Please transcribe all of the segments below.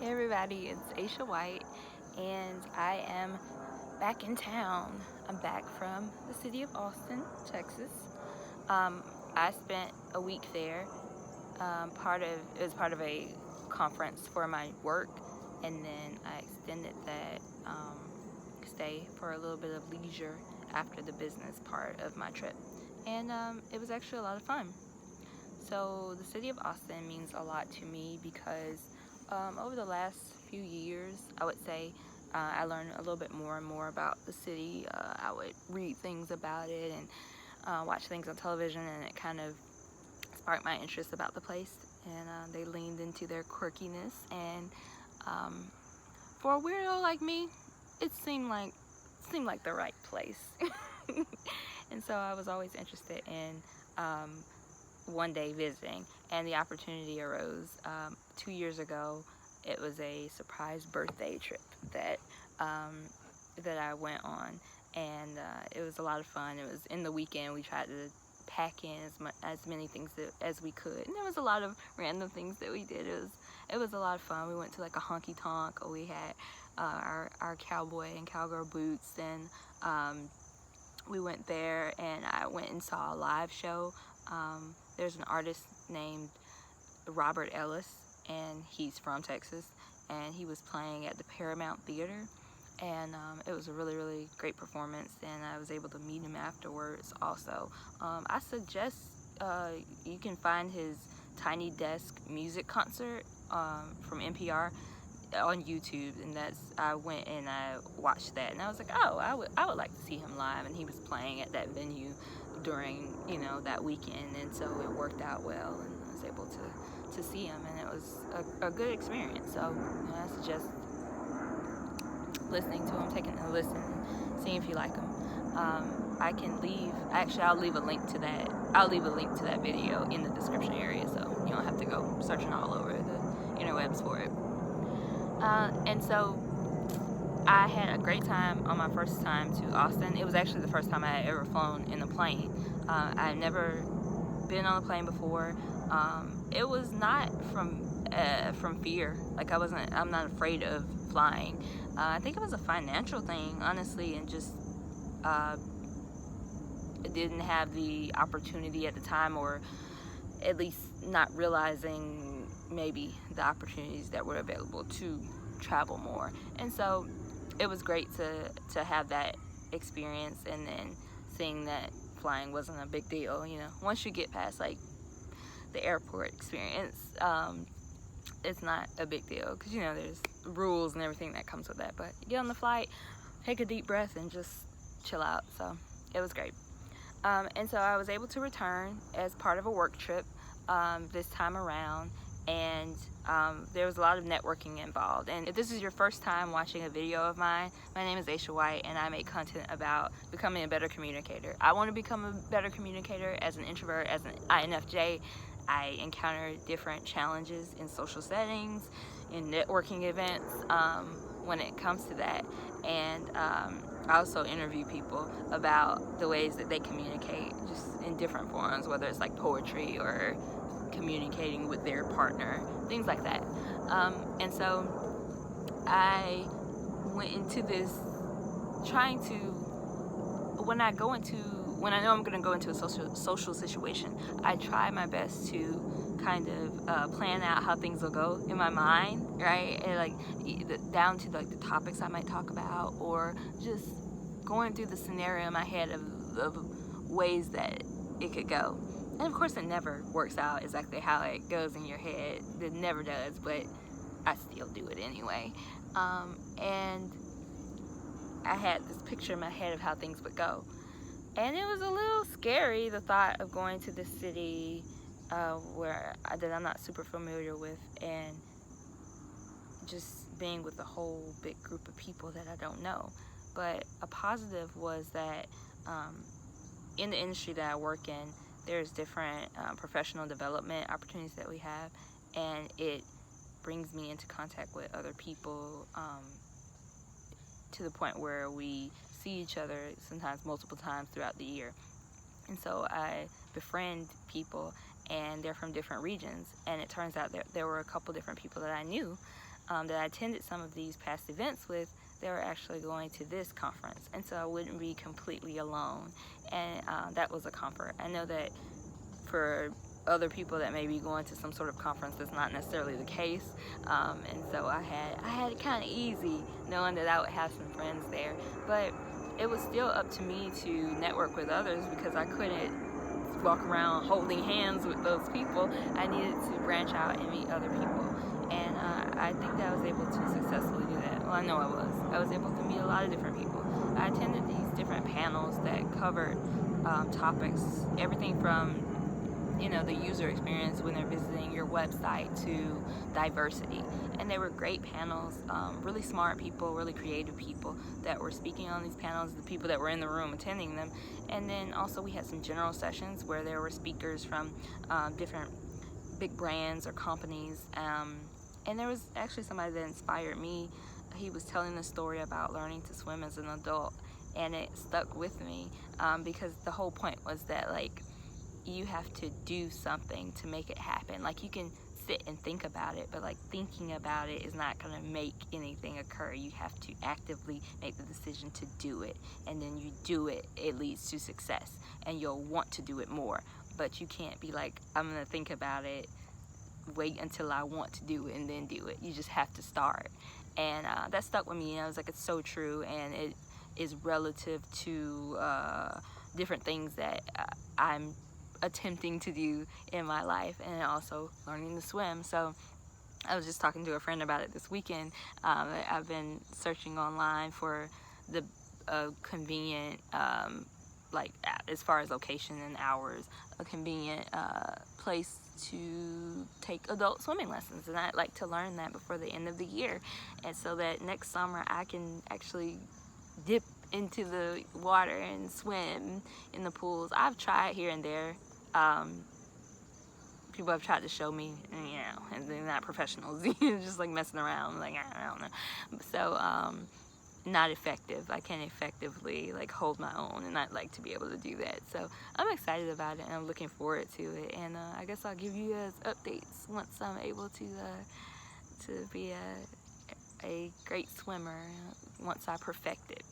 Hey everybody, it's Aisha White, and I am back in town. I'm back from the city of Austin, Texas. I spent a week there. It was part of a conference for my work, and then I extended that stay for a little bit of leisure after the business part of my trip, and it was actually a lot of fun. So the city of Austin means a lot to me because over the last few years, I would say I learned a little bit more and more about the city. I would read things about it and watch things on television, and it kind of sparked my interest about the place. And they leaned into their quirkiness, and um, for a weirdo like me, it seemed like the right place. And so I was always interested in one day visiting, and the opportunity arose 2 years ago. It was a surprise birthday trip that that I went on, and it was a lot of fun. It was in the weekend. We tried to pack in as many things as we could, and there was a lot of random things that we did. It was a lot of fun. We went to like a honky tonk. We had our cowboy and cowgirl boots, and we went there, and I went and saw a live show. There's an artist named Robert Ellis, and he's from Texas, and he was playing at the Paramount Theater, and it was a really, really great performance, and I was able to meet him afterwards also. I suggest you can find his Tiny Desk music concert from NPR on YouTube, and I went and I watched that, and I was like, oh, I would like to see him live, and he was playing at that venue during that weekend, and so it worked out well, and I was able to see him, and it was a good experience. So I suggest listening to him, taking a listen, seeing if you like him. I'll leave a link to that video in the description area, so you don't have to go searching all over the interwebs for it. And so I had a great time on my first time to Austin. It was actually the first time I had ever flown in a plane. I had never been on a plane before. It was not from fear. Like I'm not afraid of flying. I think it was a financial thing, honestly, and just didn't have the opportunity at the time, or at least not realizing maybe the opportunities that were available to travel more. And so it was great to have that experience, and then seeing that flying wasn't a big deal. Once you get past like the airport experience, it's not a big deal, because there's rules and everything that comes with that. But you get on the flight, take a deep breath, and just chill out. So it was great. And so I was able to return as part of a work trip this time around, and there was a lot of networking involved. And if this is your first time watching a video of mine, my name is Aisha White, and I make content about becoming a better communicator. I want to become a better communicator as an introvert, as an INFJ. I encounter different challenges in social settings, in networking events, when it comes to that. And I also interview people about the ways that they communicate, just in different forms, whether it's like poetry or communicating with their partner, things like that. And so I went into this trying to, when I know I'm going to go into a social situation, I try my best to kind of plan out how things will go in my mind, right? And like down to like the topics I might talk about, or just going through the scenario in my head of ways that it could go. And of course it never works out exactly how it goes in your head. It never does, but I still do it anyway. And I had this picture in my head of how things would go. And it was a little scary, the thought of going to this city that I'm not super familiar with, and just being with a whole big group of people that I don't know. But a positive was that in the industry that I work in, there's different professional development opportunities that we have, and it brings me into contact with other people to the point where we see each other sometimes multiple times throughout the year. And so I befriend people, and they're from different regions, and it turns out that there were a couple different people that I knew that I attended some of these past events with, they were actually going to this conference, and so I wouldn't be completely alone, and that was a comfort. I know that for other people that may be going to some sort of conference, that's not necessarily the case, and so I had it kind of easy knowing that I would have some friends there, but it was still up to me to network with others because I couldn't walk around holding hands with those people. I needed to branch out and meet other people, and I think that I was able to successfully do that. Well, I know I was able to meet a lot of different people. I attended these different panels that covered topics, everything from the user experience when they're visiting your website to diversity, and they were great panels, really smart people, really creative people that were speaking on these panels, the people that were in the room attending them. And then also we had some general sessions where there were speakers from different big brands or companies, and there was actually somebody that inspired me. He was telling a story about learning to swim as an adult, and it stuck with me because the whole point was that you have to do something to make it happen. You can sit and think about it, but thinking about it is not going to make anything occur. You have to actively make the decision to do it, and then you do it, it leads to success, and you'll want to do it more. But you can't be I'm going to think about it, wait until I want to do it, and then do it. You just have to start. And that stuck with me, and I was it's so true, and it is relative to different things that I'm attempting to do in my life, and also learning to swim. So I was just talking to a friend about it this weekend. I've been searching online for the convenient, as far as location and hours, a convenient place to take adult swimming lessons, and I'd like to learn that before the end of the year, and so that next summer I can actually dip into the water and swim in the pools. I've tried here and there. People have tried to show me, and they're not professionals. Just messing around, I don't know. So not effective. I can't effectively hold my own, and I'd like to be able to do that. So I'm excited about it, and I'm looking forward to it. And I guess I'll give you guys updates once I'm able to be a great swimmer once I perfect it.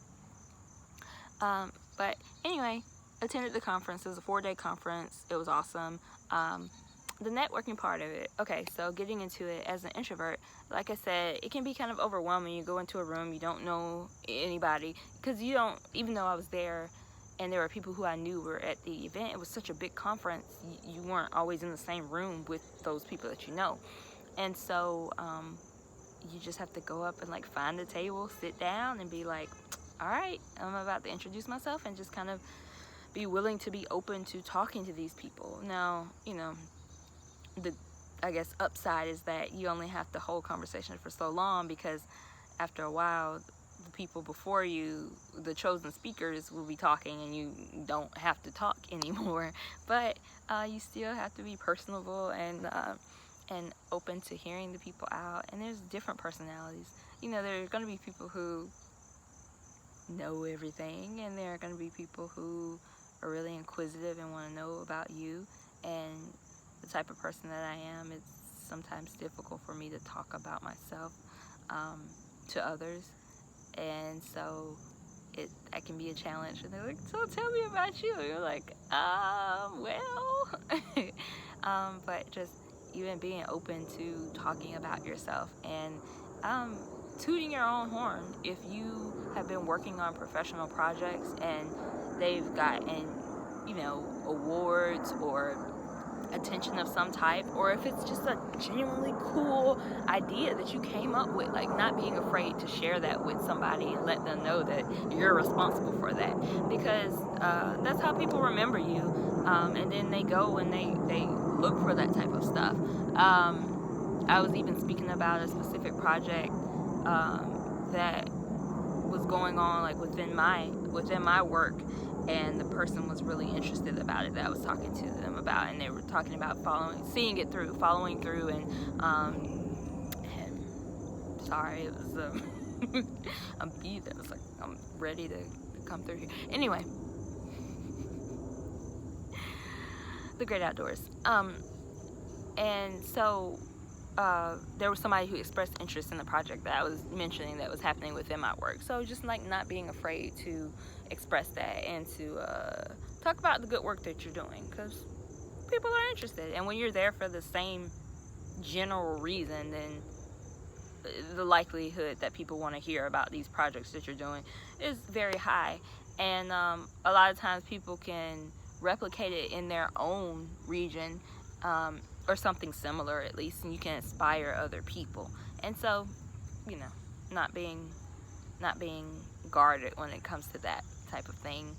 But anyway, attended the conference. It was a 4-day conference. It was awesome. The networking part of it. Okay, so getting into it as an introvert, like I said, it can be kind of overwhelming. You go into a room, you don't know anybody, because you don't, even though I was there and there were people who I knew were at the event, it was such a big conference, you weren't always in the same room with those people that you know. And so you just have to go up and find a table, sit down, and be all right, I'm about to introduce myself, and just kind of be willing to be open to talking to these people. Now, the upside is that you only have to hold conversation for so long, because after a while the people before you, the chosen speakers, will be talking and you don't have to talk anymore. But you still have to be personable and open to hearing the people out. And there's different personalities. There are going to be people who know everything, and there are going to be people who are really inquisitive and want to know about you. And the type of person that I am, it's sometimes difficult for me to talk about myself to others, and so that can be a challenge. And they're so tell me about you. You're well. But just even being open to talking about yourself, and tooting your own horn. If you have been working on professional projects and they've gotten awards or attention of some type, or if it's just a genuinely cool idea that you came up with, not being afraid to share that with somebody and let them know that you're responsible for that, because that's how people remember you, and then they go and they look for that type of stuff. I was even speaking about a specific project that was going on within my work, and the person was really interested about it that I was talking to them about, and they were talking about following through, and sorry, it was a bee that was I'm ready to come through here. Anyway, the great outdoors. And so there was somebody who expressed interest in the project that I was mentioning that was happening within my work. So just like not being afraid to express that and to talk about the good work that you're doing, because people are interested. And when you're there for the same general reason, then the likelihood that people want to hear about these projects that you're doing is very high. And a lot of times people can replicate it in their own region, or something similar at least, and you can inspire other people. And so, you know, not being guarded when it comes to that type of thing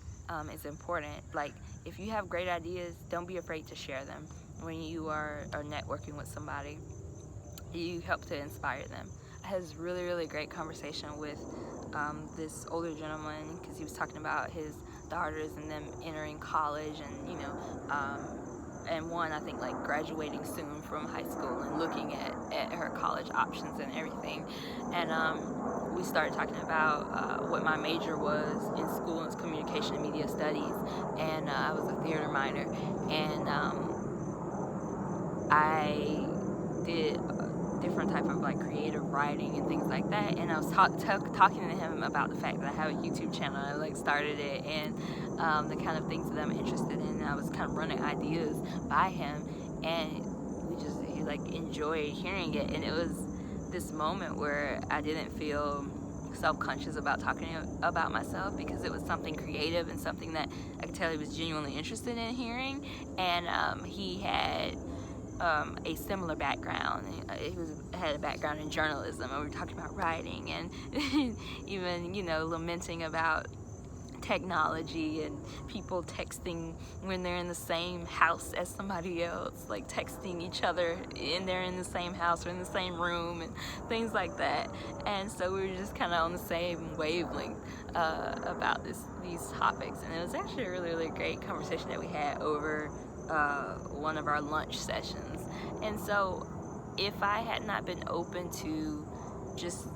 is important. Like, if you have great ideas, don't be afraid to share them. When you are networking with somebody, you help to inspire them. I had this really great conversation with this older gentleman, because he was talking about his daughters and them entering college, and and one, I think, like graduating soon from high school and looking at her college options and everything. And we started talking about what my major was in school. It's communication and media studies, and I was a theater minor, and I did different type of like creative writing and things like that. And I was talking to him about the fact that I have a YouTube channel. I like started it, and the kind of things that I'm interested in. And I was kind of running ideas by him, and he like enjoyed hearing it. And it was this moment where I didn't feel self-conscious about talking about myself, because it was something creative and something that I could tell he was genuinely interested in hearing. And he had a similar background. He had a background in journalism, and we were talking about writing, and even lamenting about technology and people texting when they're in the same house as somebody else, like texting each other and they're in the same house or in the same room and things like that. And so we were just kind of on the same wavelength about these topics, and it was actually a really great conversation that we had over one of our lunch sessions. And so if I had not been open to just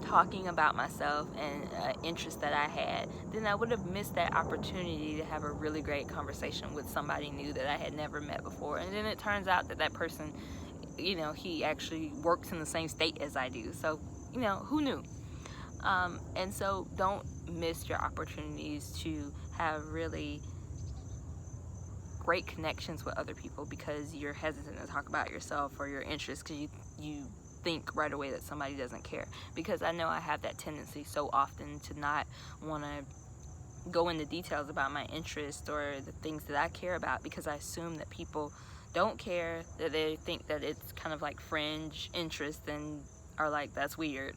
talking about myself and interest that I had, then I would have missed that opportunity to have a really great conversation with somebody new that I had never met before. And then it turns out that person, he actually works in the same state as I do. So, who knew? And so don't miss your opportunities to have really great connections with other people because you're hesitant to talk about yourself or your interests, because you think right away that somebody doesn't care. Because I know I have that tendency so often to not want to go into details about my interests or the things that I care about, because I assume that people don't care, that they think that it's kind of like fringe interest and are like, that's weird.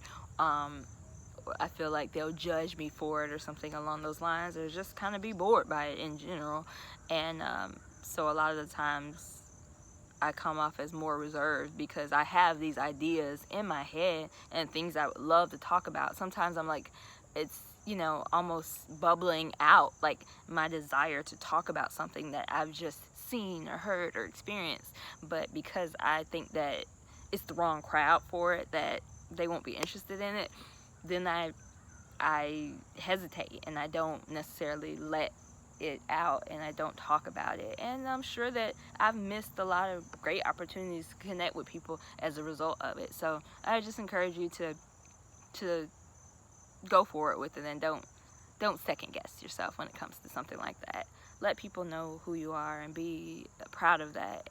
I feel like they'll judge me for it or something along those lines, or just kind of be bored by it in general. And so a lot of the times I come off as more reserved because I have these ideas in my head and things I would love to talk about. Sometimes I'm like, it's, almost bubbling out, like my desire to talk about something that I've just seen or heard or experienced. But because I think that it's the wrong crowd for it, that they won't be interested in it, then I hesitate and I don't necessarily let it out and I don't talk about it. And I'm sure that I've missed a lot of great opportunities to connect with people as a result of it. So I just encourage you to go for it with it, and don't second guess yourself when it comes to something like that. Let people know who you are and be proud of that.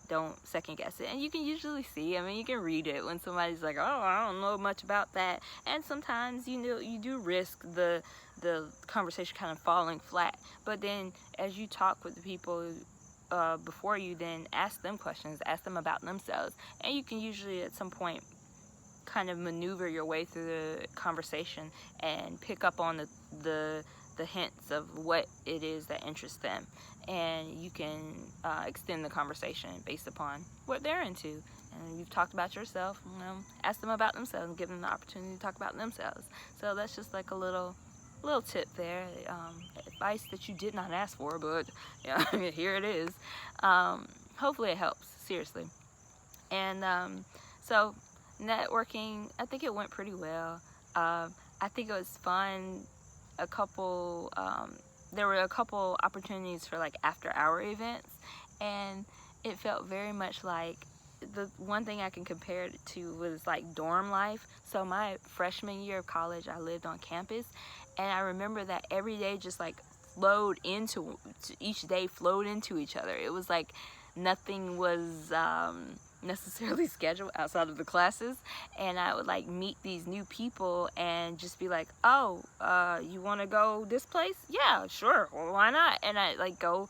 Don't second guess it. And you can usually see, you can read it when somebody's like, oh, I don't know much about that. And sometimes, you do risk the conversation kind of falling flat. But then as you talk with the people before you, then ask them questions, ask them about themselves. And you can usually at some point kind of maneuver your way through the conversation and pick up on the hints of what it is that interests them, and you can extend the conversation based upon what they're into. And you've talked about yourself, ask them about themselves and give them the opportunity to talk about themselves. So that's just like a little tip there, advice that you did not ask for, but here it is. Hopefully it helps, seriously. And so networking, I think it went pretty well. I think it was fun. There were a couple opportunities for like after hour events, and it felt very much like the one thing I can compare it to was like dorm life. So my freshman year of college, I lived on campus, and I remember that every day just like each day flowed into each other. It was like nothing was necessarily scheduled outside of the classes, and I would like meet these new people and just be like, oh, you want to go this place? Yeah, sure, well, why not? And I like go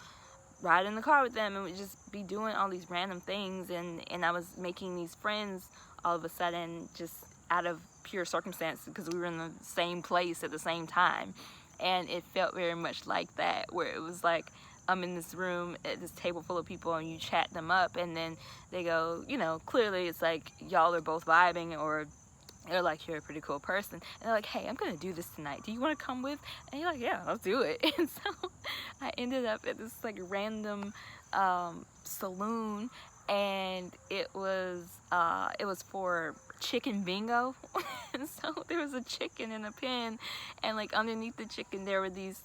ride in the car with them, and we'd just be doing all these random things, and I was making these friends all of a sudden just out of pure circumstance because we were in the same place at the same time. And it felt very much like that, where it was like I'm in this room at this table full of people, and you chat them up, and then they go, clearly it's like y'all are both vibing, or they're like, you're a pretty cool person. And they're like, hey, I'm going to do this tonight. Do you want to come with? And you're like, yeah, let's do it. And so I ended up at this like random saloon, and it was for chicken bingo. And so there was a chicken in a pen, and like underneath the chicken there were these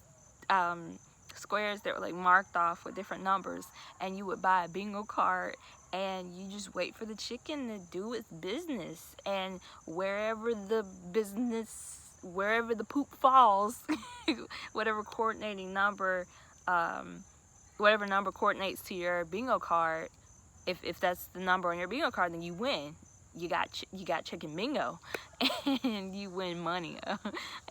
squares that were like marked off with different numbers, and you would buy a bingo card, and you just wait for the chicken to do its business, and wherever the poop falls, whatever number coordinates to your bingo card, if that's the number on your bingo card, then you win. You got chicken bingo, and you win money.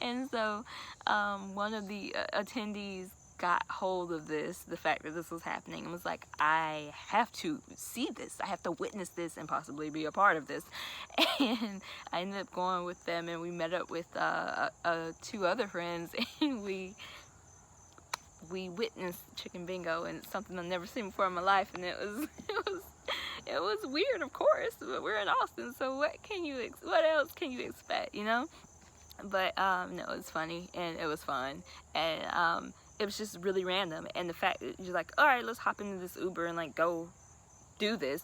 And so one of the attendees got hold of the fact that this was happening, and was like, I have to see this, I have to witness this and possibly be a part of this. And I ended up going with them, and we met up with two other friends, and we witnessed chicken bingo, and it's something I've never seen before in my life, and it was weird, of course, but we're in Austin, so what else can you expect, But no, it was funny, and it was fun, and it was just really random. And the fact that you're like, all right, let's hop into this Uber and like go do this,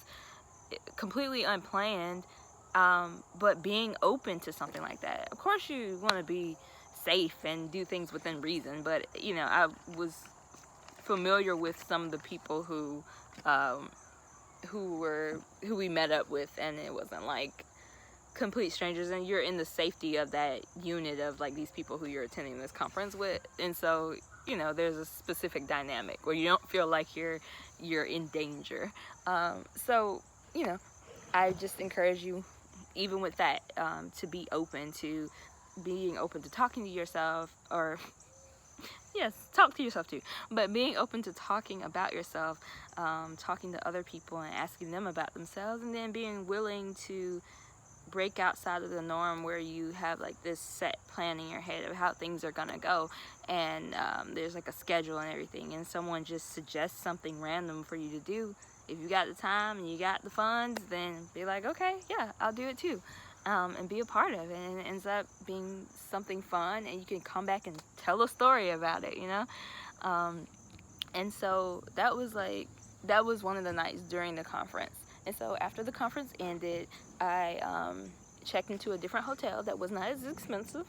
completely unplanned, but being open to something like that. Of course you want to be safe and do things within reason, but I was familiar with some of the people who we met up with, and it wasn't like complete strangers, and you're in the safety of that unit of like these people who you're attending this conference with. And so there's a specific dynamic where you don't feel like you're in danger. So I just encourage you, even with that, to be open to being open to talking to yourself, or yes, talk to yourself too, but being open to talking about yourself, talking to other people and asking them about themselves, and then being willing to break outside of the norm where you have like this set plan in your head of how things are gonna go, and there's like a schedule and everything, and someone just suggests something random for you to do. If you got the time and you got the funds, then be like, okay, yeah, I'll do it too, and be a part of it, and it ends up being something fun, and you can come back and tell a story about it, and so that was one of the nights during the conference. And so after the conference ended, I checked into a different hotel that was not as expensive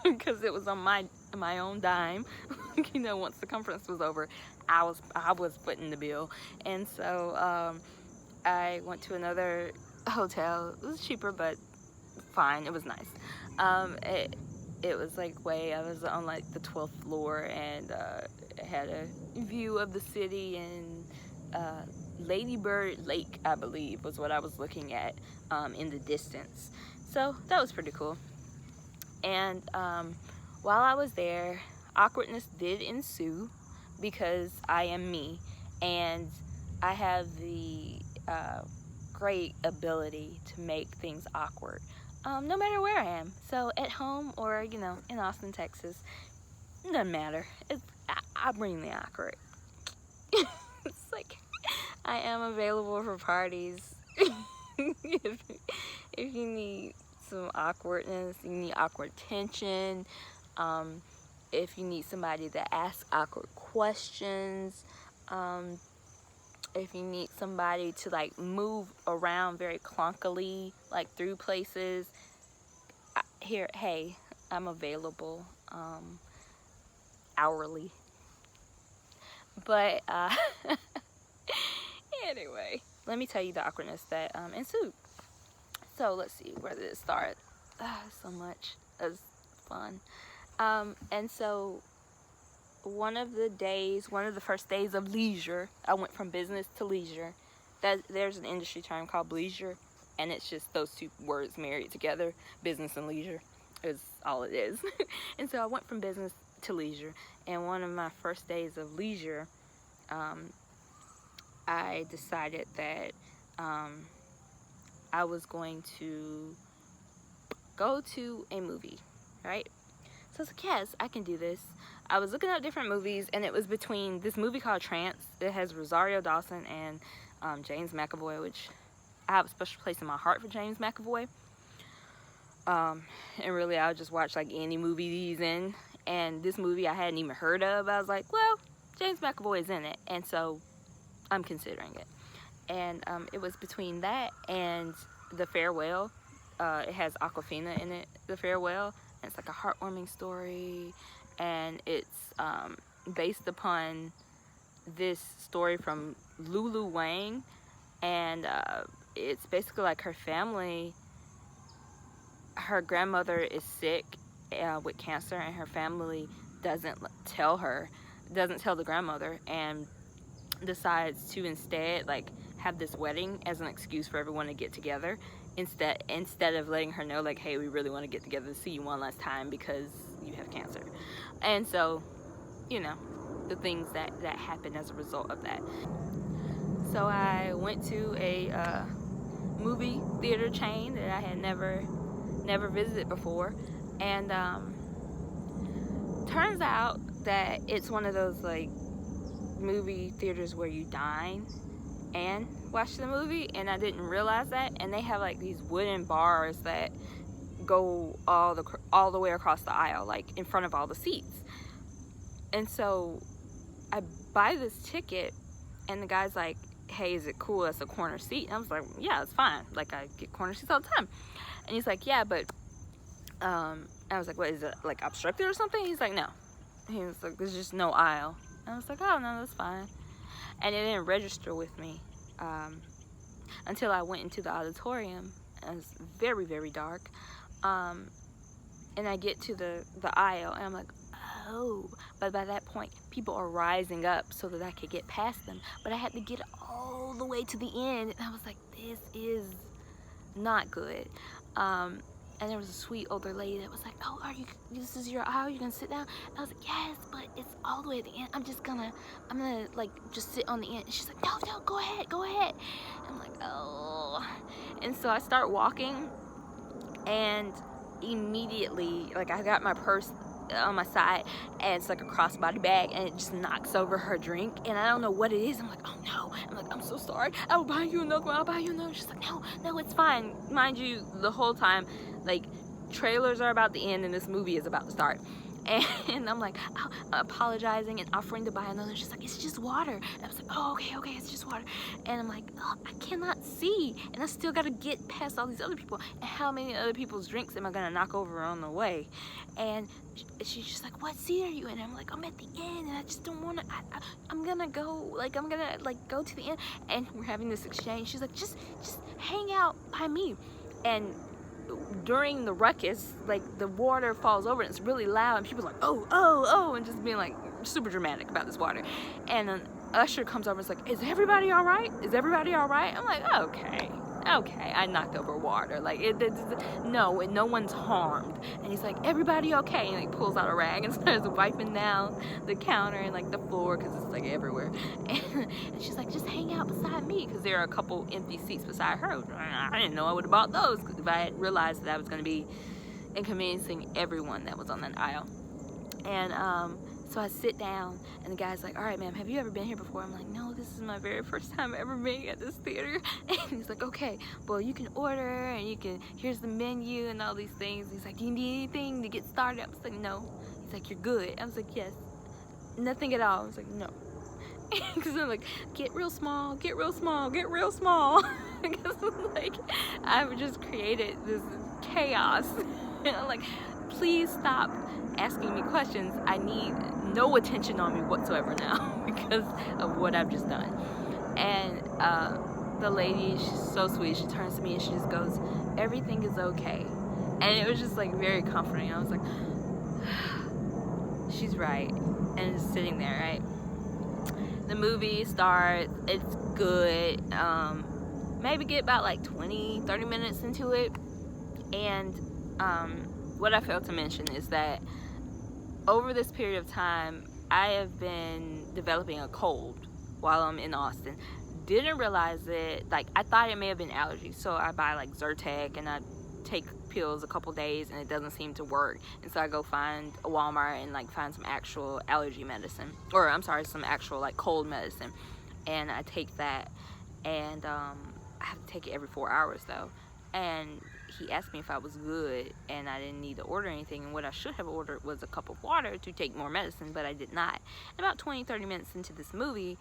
because it was on my own dime. Once the conference was over, I was footing the bill, and so I went to another hotel. It was cheaper, but fine. It was nice. It was like I was on like the 12th floor, and it had a view of the city, and Lady Bird Lake, I believe, was what I was looking at in the distance. So that was pretty cool. And while I was there, awkwardness did ensue because I am me, and I have the great ability to make things awkward, no matter where I am. So at home or in Austin, Texas, it doesn't matter. I bring the awkward. It's like I am available for parties. if you need some awkwardness, you need awkward tension, if you need somebody to ask awkward questions, if you need somebody to like move around very clunkily, like through places, hey, I'm available hourly. But anyway, let me tell you the awkwardness that ensued. So let's see, where did it start? So much. It was fun. And so one of the first days of leisure, I went from business to leisure. There's an industry term called leisure, and it's just those two words married together. Business and leisure is all it is. And so I went from business to leisure, and one of my first days of leisure, I decided that I was going to go to a movie, right? So I was like, yes, I can do this. I was looking up different movies, and it was between this movie called Trance. It has Rosario Dawson and James McAvoy, which I have a special place in my heart for James McAvoy. And really, I would just watch like any movie he's in. And this movie I hadn't even heard of. I was like, well, James McAvoy is in it, and so I'm considering it. And it was between that and The Farewell. It has Awkwafina in it, The Farewell. And it's like a heartwarming story, and it's based upon this story from Lulu Wang, and it's basically like her family. Her grandmother is sick with cancer, and her family doesn't tell the grandmother, and decides to instead like have this wedding as an excuse for everyone to get together, instead of letting her know like, hey, we really want to get together to see you one last time because you have cancer. And so, you know, the things that happen as a result of that. So I went to a movie theater chain that I had never visited before, and turns out that it's one of those like movie theaters where you dine and watch the movie, and I didn't realize that. And they have like these wooden bars that go all the way across the aisle, like in front of all the seats. And so I buy this ticket, and the guy's like, hey, is it cool that's a corner seat? And I was like, yeah, it's fine, like I get corner seats all the time. And he's like, yeah, but I was like, what, is it like obstructed or something? He's like, no. He was like, there's just no aisle. And I was like, oh, no, that's fine. And it didn't register with me until I went into the auditorium. It was very, very dark. And I get to the aisle, and I'm like, oh. But by that point, people are rising up so that I could get past them. But I had to get all the way to the end, and I was like, this is not good. And there was a sweet older lady that was like, oh, this is your aisle, you gonna sit down? And I was like, yes, but it's all the way at the end. I'm gonna like just sit on the end. And she's like, no, go ahead. And I'm like, oh. And so I start walking, and immediately, like, I got my purse on my side, and it's like a crossbody bag, and it just knocks over her drink, and I don't know what it is. I'm like, oh no. I'm like, I'm so sorry, I will buy you another one, I'll buy you another. She's like, no, it's fine. Mind you, the whole time, like, trailers are about to end and this movie is about to start, and I'm like, apologizing and offering to buy another. She's like, it's just water. And I was like, oh, okay, it's just water. And I'm like, oh, I cannot see, and I still gotta get past all these other people, and how many other people's drinks am I gonna knock over on the way? And she's just like, what seat are you in? And I'm like, I'm at the end, and I just don't want to. I'm gonna go go to the end. And we're having this exchange. She's like, just hang out by me. And during the ruckus, like, the water falls over, and it's really loud, and people are like, oh, and just being like super dramatic about this water. And an usher comes over and is like, is everybody all right? I'm like, okay, I knocked over water, like, no one's harmed. And he's like, everybody okay? And he pulls out a rag and starts wiping down the counter and like the floor, because it's like everywhere. And she's like, just hang out beside me, because there are a couple empty seats beside her. I didn't know I would have bought those if I had realized that I was going to be inconveniencing everyone that was on that aisle. And so I sit down, and the guy's like, all right, ma'am, have you ever been here before? I'm like, no, this is my very first time ever being at this theater. And he's like, okay, well, you can order, and here's the menu and all these things. He's like, do you need anything to get started? I was like, no. He's like, you're good. I was like, yes. Nothing at all. I was like, no. Because I'm like, get real small. Because like, I've just created this chaos. And I'm like, please stop asking me questions. I need no attention on me whatsoever now because of what I've just done. And the lady, she's so sweet. She turns to me and she just goes, "Everything is okay." And it was just like very comforting. I was like, she's right. And just sitting there, right? The movie starts, it's good. Maybe get about like 20-30 minutes into it. And what I failed to mention is that over this period of time, I have been developing a cold while I'm in Austin. Didn't realize it. Like, I thought it may have been allergies, so I buy like Zyrtec and I take pills a couple days and it doesn't seem to work, and so I go find a Walmart and like find some actual allergy medicine, or I'm sorry, some actual like cold medicine, and I take that, and I have to take it every 4 hours though. And he asked me if I was good and I didn't need to order anything, and what I should have ordered was a cup of water to take more medicine, but I did not. About 20-30 minutes into this movie,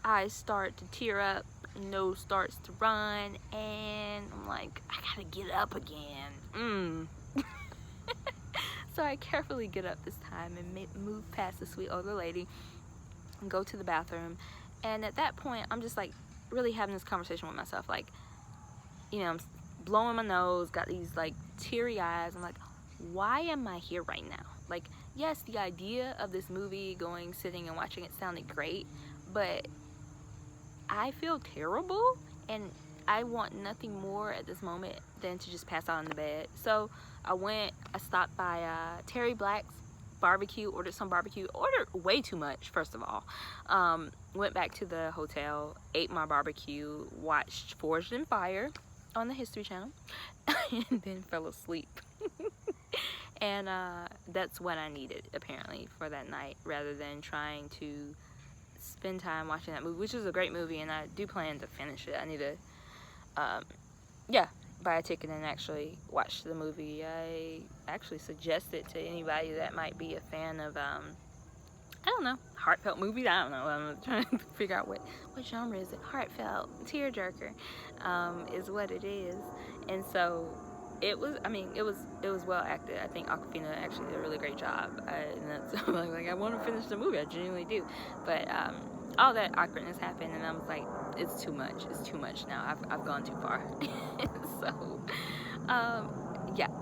I start to tear up, nose starts to run, and I'm like, I gotta get up again. So I carefully get up this time and move past the sweet older lady and go to the bathroom. And at that point, I'm just like really having this conversation with myself, like, you know, I'm blowing my nose, got these like teary eyes. I'm like, why am I here right now? Like, yes, the idea of this movie, sitting and watching it sounded great, but I feel terrible, and I want nothing more at this moment than to just pass out in the bed. So I stopped by Terry Black's barbecue, ordered some barbecue, ordered way too much, first of all. Went back to the hotel, ate my barbecue, watched Forged in Fire on the History Channel, and then fell asleep. And that's what I needed, apparently, for that night, rather than trying to spend time watching that movie, which is a great movie, and I do plan to finish it. I need to, buy a ticket and actually watch the movie. I actually suggest it to anybody that might be a fan of, I don't know, heartfelt movies. I don't know. I'm trying to figure out what genre is it. Heartfelt, tearjerker, is what it is. And so it was well acted. I think Awkwardness actually did a really great job. And that's like I want to finish the movie. I genuinely do. But all that awkwardness happened, and I was like, it's too much. It's too much now. I've gone too far. So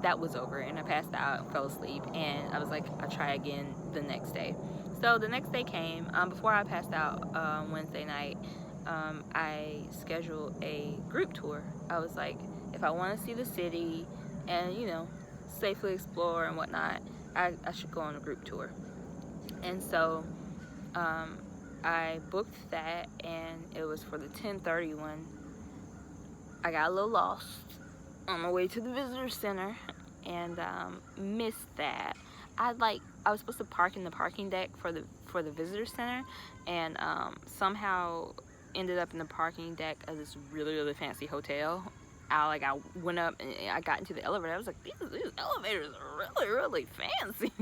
that was over, and I passed out and fell asleep. And I was like, I'll try again the next day. So the next day came. Before I passed out Wednesday night, I scheduled a group tour. I was like, if I want to see the city and, you know, safely explore and whatnot, I should go on a group tour. And so I booked that, and it was for the 10:30 one. I got a little lost on my way to the visitor center and missed that. I was supposed to park in the parking deck for the visitor center, and somehow ended up in the parking deck of this really, really fancy hotel. I went up and I got into the elevator. I was like, these elevators are really, really fancy.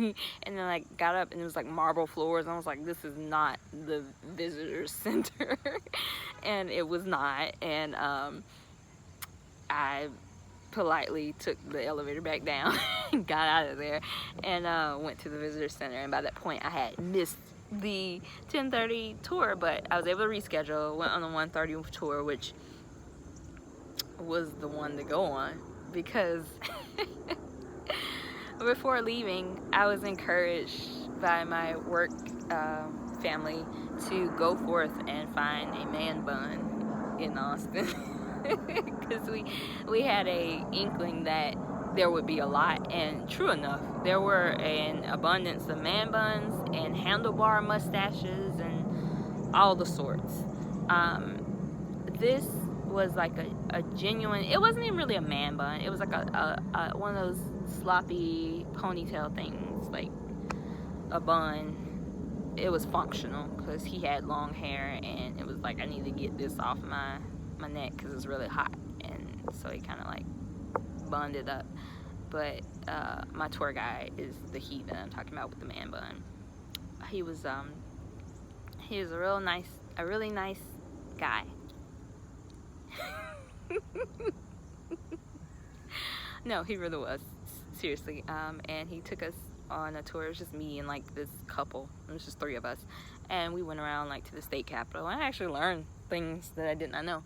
And then I got up and it was like marble floors. And I was like, this is not the visitor center. And it was not. And I politely took the elevator back down and got out of there and went to the visitor center. And by that point, I had missed the 10:30 tour, but I was able to reschedule. Went on the 1:30 tour, which was the one to go on, because before leaving, I was encouraged by my work family to go forth and find a man bun in Austin, because we had a inkling that there would be a lot, and true enough, there were an abundance of man buns and handlebar mustaches and all the sorts. This was like a genuine, it wasn't even really a man bun, it was like a one of those sloppy ponytail things, like a bun. It was functional because he had long hair, and it was like, I need to get this off my neck because it's really hot, and so he kind of like bunned it up. But my tour guide is the he that I'm talking about with the man bun. He was a really nice guy. No, he really was, seriously. And he took us on a tour. It was just me and like this couple. It was just 3 of us, and we went around like to the state capitol. And I actually learned things that I did not know.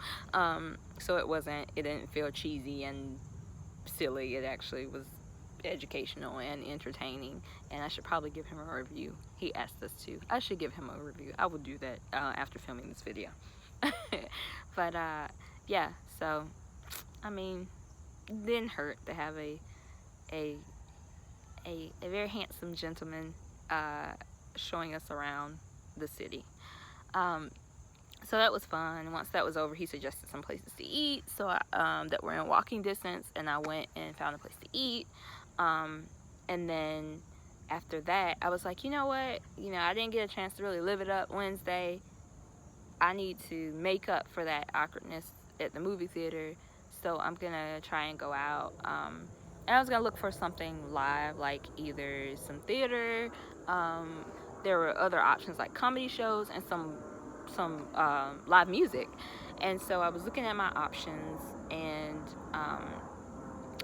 So it didn't feel cheesy and silly. It actually was educational and entertaining, and I should probably give him a review. He asked us to. I should give him a review. I will do that after filming this video. But yeah, so I mean, it didn't hurt to have a very handsome gentleman showing us around the city. So that was fun. Once that was over, he suggested some places to eat, so that were in walking distance, and I went and found a place to eat. And then after that, I was like, you know what? You know, I didn't get a chance to really live it up Wednesday. I need to make up for that awkwardness at the movie theater, so I'm gonna try and go out. And I was gonna look for something live, like either some theater. There were other options like comedy shows and some live music. And so I was looking at my options, and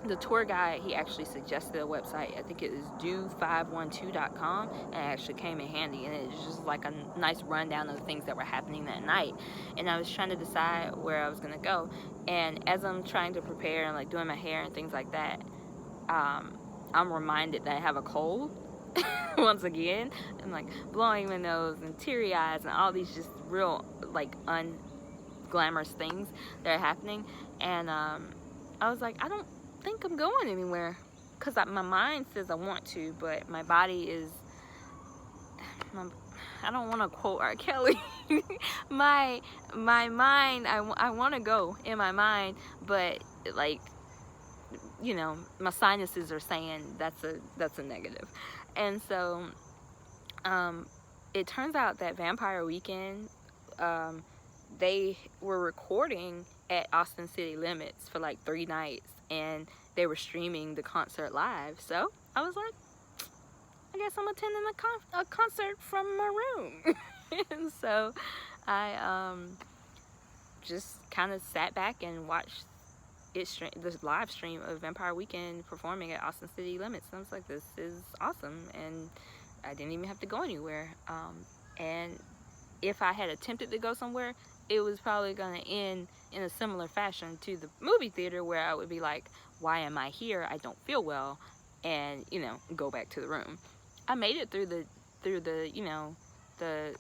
the tour guide, he actually suggested a website. I think it was do512.com, and it actually came in handy, and it was just like a nice rundown of the things that were happening that night. And I was trying to decide where I was gonna go, and as I'm trying to prepare and like doing my hair and things like that, I'm reminded that I have a cold. Once again, I'm like blowing my nose and teary eyes and all these just real like unglamorous things that are happening. And I was like, I don't think I'm going anywhere, because my mind says I want to, but my body is, I don't want to quote R. Kelly. my mind, I want to go in my mind, but like, you know, my sinuses are saying that's a negative. And so it turns out that Vampire Weekend, they were recording at Austin City Limits for like 3 nights, and they were streaming the concert live. So I was like, I guess I'm attending a concert from my room. And so I just kind of sat back and watched this live stream of Vampire Weekend performing at Austin City Limits. And I was like, this is awesome, and I didn't even have to go anywhere. And if I had attempted to go somewhere, it was probably going to end in a similar fashion to the movie theater, where I would be like, why am I here? I don't feel well, and you know, go back to the room. I made it through the you know, the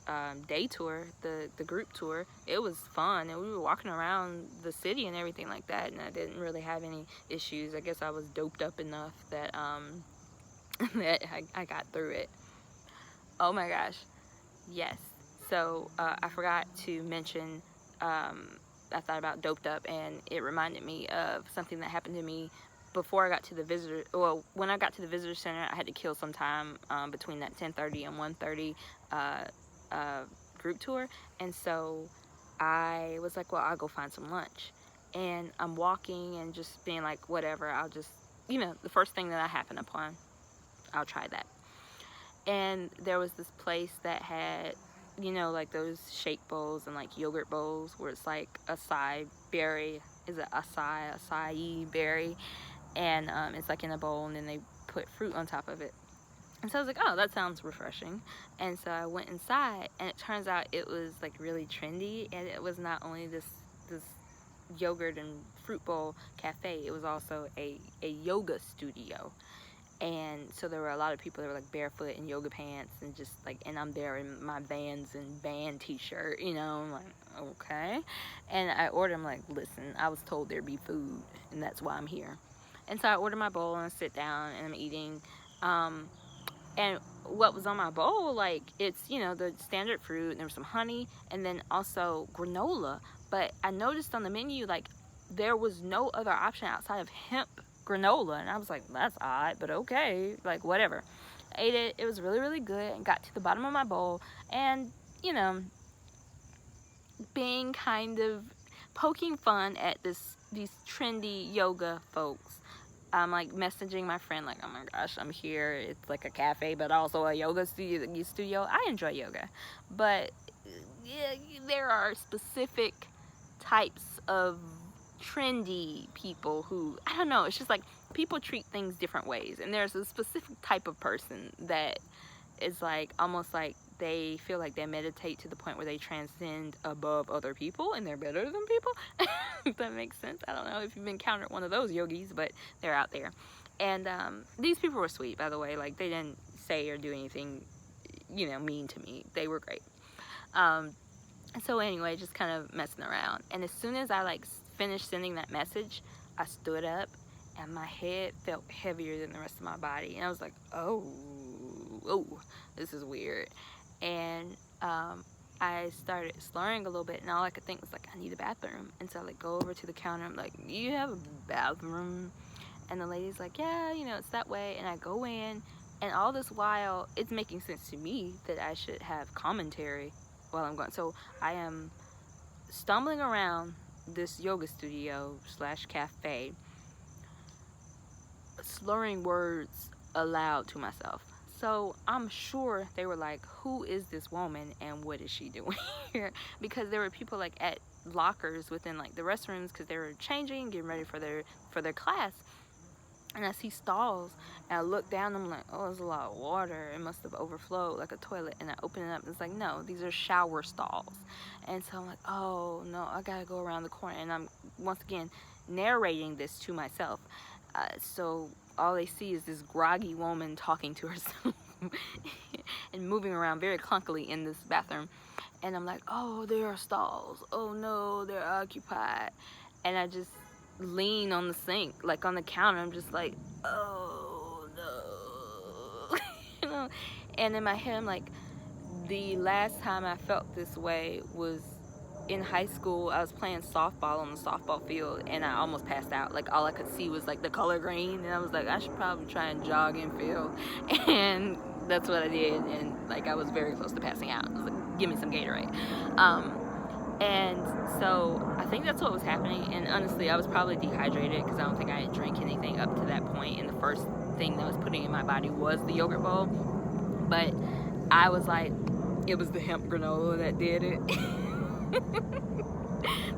day tour, the group tour. It was fun, and we were walking around the city and everything like that, and I didn't really have any issues. I guess I was doped up enough that that I got through it. Oh my gosh, yes. So I forgot to mention, I thought about doped up, and it reminded me of something that happened to me before I got to the visitor, well, when I got to the visitor center. I had to kill some time between that 10:30 and 1:30 group tour, and so I was like, well, I'll go find some lunch. And I'm walking and just being like, whatever, I'll just, you know, the first thing that I happen upon, I'll try that. And there was this place that had, you know, like those shake bowls and like yogurt bowls where it's like acai berry, is it acai berry, and it's like in a bowl, and then they put fruit on top of it. And so I was like, oh, that sounds refreshing. And so I went inside, and it turns out it was like really trendy, and it was not only this yogurt and fruit bowl cafe, it was also a yoga studio. And so there were a lot of people that were like barefoot in yoga pants, and just like, and I'm there in my Vans and band t-shirt, you know. I'm like, okay. And I ordered, I'm like, listen, I was told there'd be food, and that's why I'm here. And so I ordered my bowl, and I sit down, and I'm eating. And what was on my bowl, like, it's, you know, the standard fruit, and there was some honey, and then also granola. But I noticed on the menu, like, there was no other option outside of hemp granola, and I was like, that's odd, but okay, like, whatever. I ate it. It was really, really good, and got to the bottom of my bowl, and, you know, being kind of poking fun at these trendy yoga folks. I'm like messaging my friend like, oh my gosh, I'm here. It's like a cafe, but also a yoga studio. I enjoy yoga, but yeah, there are specific types of trendy people who, I don't know, it's just like people treat things different ways, and there's a specific type of person that is like almost like they feel like they meditate to the point where they transcend above other people and they're better than people. If that makes sense. I don't know if you've encountered one of those yogis, but they're out there. And these people were sweet, by the way. Like, they didn't say or do anything, mean to me. They were great. So anyway, just kind of messing around. And as soon as I finished sending that message, I stood up and my head felt heavier than the rest of my body. And I was like, oh, this is weird. And I started slurring a little bit, and all I could think was like, I need a bathroom. And so I go over to the counter. I'm like, you have a bathroom? And the lady's like, yeah, it's that way. And I go in, and all this while, it's making sense to me that I should have commentary while I'm going. So I am stumbling around this yoga studio / cafe, slurring words aloud to myself. So I'm sure they were like, who is this woman and what is she doing here? Because there were people at lockers within the restrooms, because they were changing, getting ready for their class. And I see stalls, and I look down, and I'm like, oh, there's a lot of water. It must have overflowed like a toilet. And I open it up, and it's like, no, these are shower stalls. And so I'm like, oh, no, I got to go around the corner. And I'm, once again, narrating this to myself. So all they see is this groggy woman talking to herself and moving around very clunkily in this bathroom. And I'm like, oh, there are stalls. Oh, no, they're occupied. And I just lean on the sink, on the counter. I'm just like, oh no. And in my head, I'm like, the last time I felt this way was in high school. I was playing softball on the softball field, and I almost passed out. All I could see was the color green, and I was like, I should probably try and jog infield. And that's what I did, and I was very close to passing out. I was like, give me some Gatorade. And so I think that's what was happening. And honestly, I was probably dehydrated, because I don't think I had drank anything up to that point. And the first thing that was putting in my body was the yogurt bowl. But I was like, it was the hemp granola that did it.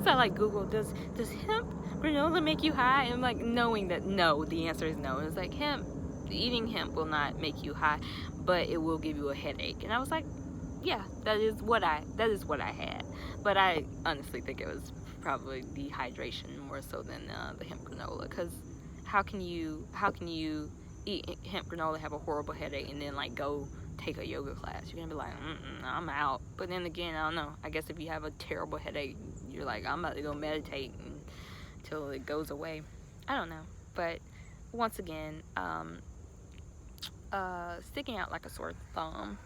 So I Googled, does hemp granola make you high? And I'm knowing that no, the answer is no. And it's eating hemp will not make you high, but it will give you a headache. And I was like, yeah, that is what I had. But I honestly think it was probably dehydration more so than the hemp granola. Because how can you eat hemp granola, have a horrible headache, and then go take a yoga class? You're gonna be like, I'm out. But then again, I don't know. I guess if you have a terrible headache, you're like, I'm about to go meditate until it goes away. I don't know. But once again, sticking out like a sore thumb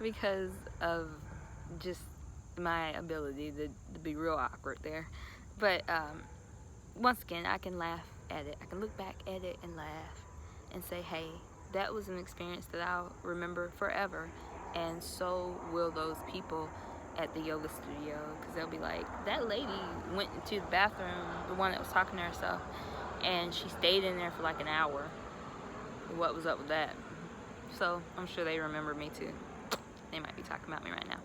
because of just my ability to be real awkward there. But once again, I can laugh at it. I can look back at it and laugh and say, hey, that was an experience that I'll remember forever. And so will those people at the yoga studio, because they'll be like, that lady went into the bathroom, the one that was talking to herself, and she stayed in there for an hour. What was up with that? So I'm sure they remember me too. They might be talking about me right now.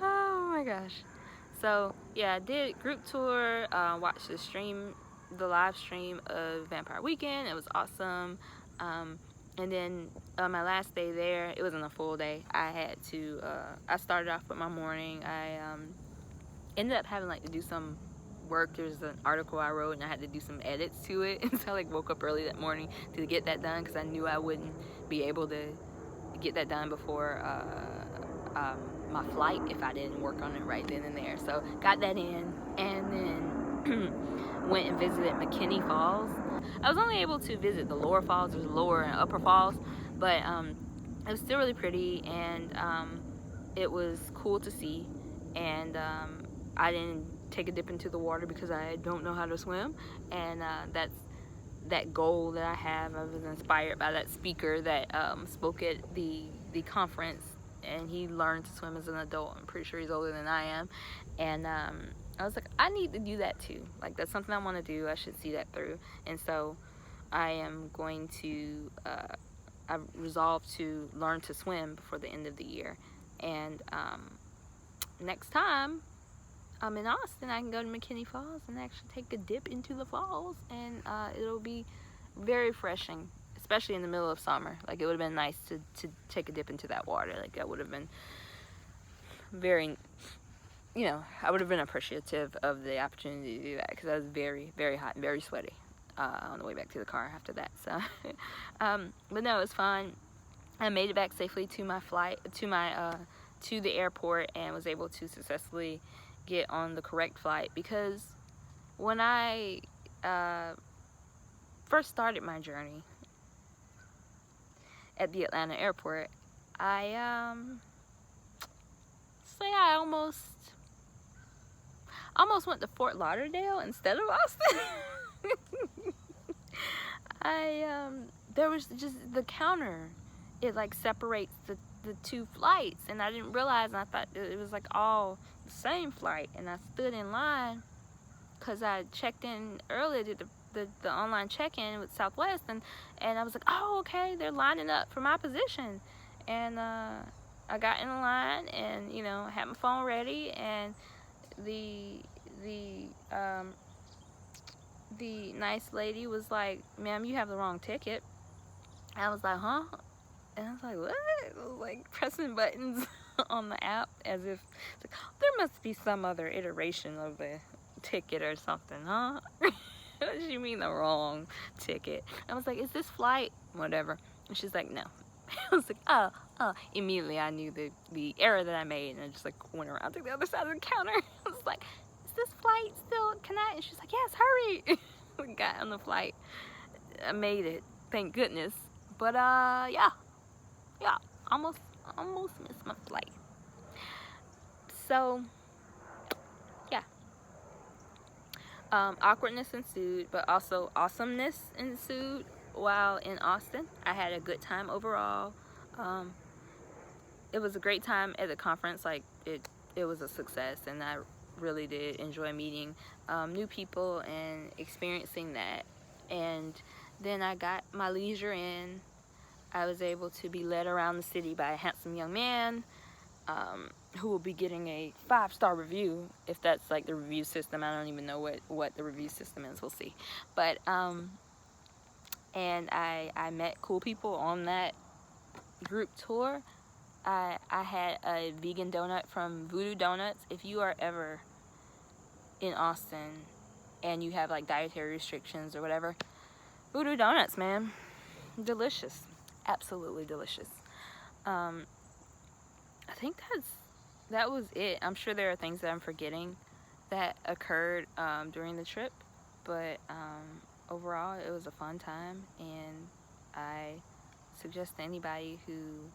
Oh my gosh. So yeah, I did group tour, watched the live stream of Vampire Weekend. It was awesome. And then on my last day there, it wasn't a full day. I started off with my morning. I ended up having to do some work. There's an article I wrote, and I had to do some edits to it. And so I woke up early that morning to get that done, because I knew I wouldn't be able to get that done before my flight if I didn't work on it right then and there. So got that in, and then went and visited McKinney Falls. I was only able to visit the lower falls. There's lower and upper falls, but it was still really pretty, and it was cool to see. And I didn't take a dip into the water because I don't know how to swim, and that's that goal that I have. I was inspired by that speaker that spoke at the conference, and he learned to swim as an adult. I'm pretty sure he's older than I am. And I was like, I need to do that too. That's something I want to do. I should see that through. And so I am going to, I've resolved to learn to swim before the end of the year. And next time I'm in Austin, I can go to McKinney Falls and actually take a dip into the falls, and it'll be very refreshing. especially in the middle of summer. Like, it would have been nice to take a dip into that water. Like, that would have been very, I would have been appreciative of the opportunity to do that, because I was very, very hot and very sweaty on the way back to the car after that. So, but no, it was fun. I made it back safely to my flight, to the airport, and was able to successfully get on the correct flight, because when I first started my journey at the Atlanta airport, I almost went to Fort Lauderdale instead of Austin. There was just the counter. It like separates the two flights, and I didn't realize, and I thought it was like all the same flight, and I stood in line because I checked in earlier, did the online check-in with Southwest, and I was like, oh, okay, they're lining up for my position. And I got in the line, and had my phone ready, and the nice lady was like, ma'am, you have the wrong ticket. I was like, huh? And I was like, what? I was like pressing buttons on the app as if it's like, there must be some other iteration of the ticket or something, huh? What do you mean the wrong ticket? I was like, is this flight? Whatever. And she's like, no. I was like, oh. Immediately I knew the error that I made, and I just like went around to the other side of the counter. I was like, is this flight still, can I? And she's like, yes, hurry. We got on the flight. I made it, thank goodness. But yeah, almost missed my flight. So yeah, awkwardness ensued, but also awesomeness ensued while in Austin. I had a good time overall. It was a great time at the conference. Like, it was a success, and I really did enjoy meeting new people and experiencing that. And then I got my leisure in. I was able to be led around the city by a handsome young man who will be getting a 5-star review, if that's like the review system. I don't even know what the review system is. We'll see. But and I met cool people on that group tour. I had a vegan donut from Voodoo Donuts. If you are ever in Austin and you have like dietary restrictions or whatever, Voodoo Donuts, man, delicious, absolutely delicious. I think that was it. I'm sure there are things that I'm forgetting that occurred during the trip, but overall it was a fun time, and I suggest to anybody who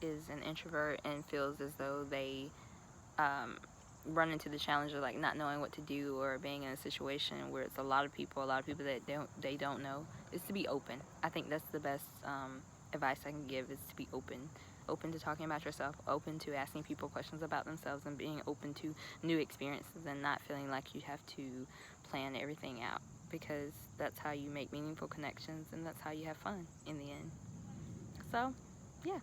is an introvert and feels as though they run into the challenge of like not knowing what to do, or being in a situation where it's a lot of people that they don't know, is to be open. I think that's the best advice I can give, is to be open to talking about yourself, open to asking people questions about themselves, and being open to new experiences, and not feeling like you have to plan everything out, because that's how you make meaningful connections, and that's how you have fun in the end. So yeah,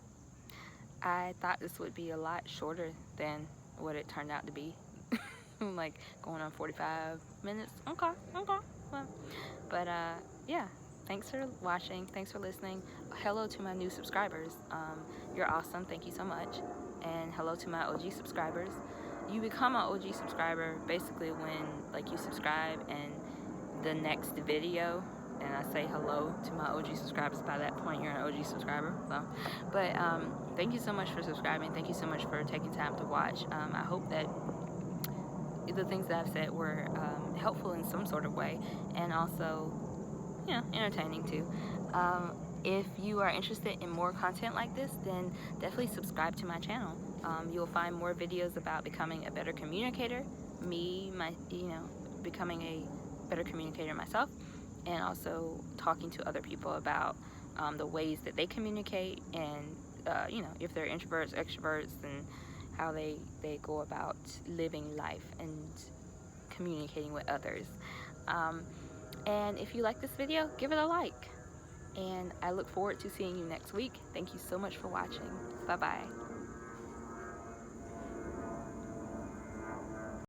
I thought this would be a lot shorter than what it turned out to be. Like going on 45 minutes. Okay. Well, but yeah, thanks for watching, thanks for listening. Hello to my new subscribers. You're awesome, thank you so much. And hello to my OG subscribers. You become an OG subscriber basically when like you subscribe, and the next video, and I say hello to my OG subscribers, by that point you're an OG subscriber. So, but thank you so much for subscribing. Thank you so much for taking time to watch. I hope that the things that I've said were helpful in some sort of way, and also, entertaining too. If you are interested in more content like this, then definitely subscribe to my channel. You'll find more videos about becoming a better communicator, becoming a better communicator myself, and also talking to other people about the ways that they communicate, and if they're introverts, extroverts, and how they go about living life and communicating with others. And if you like this video, give it a like, and I look forward to seeing you next week. Thank you so much for watching. Bye bye.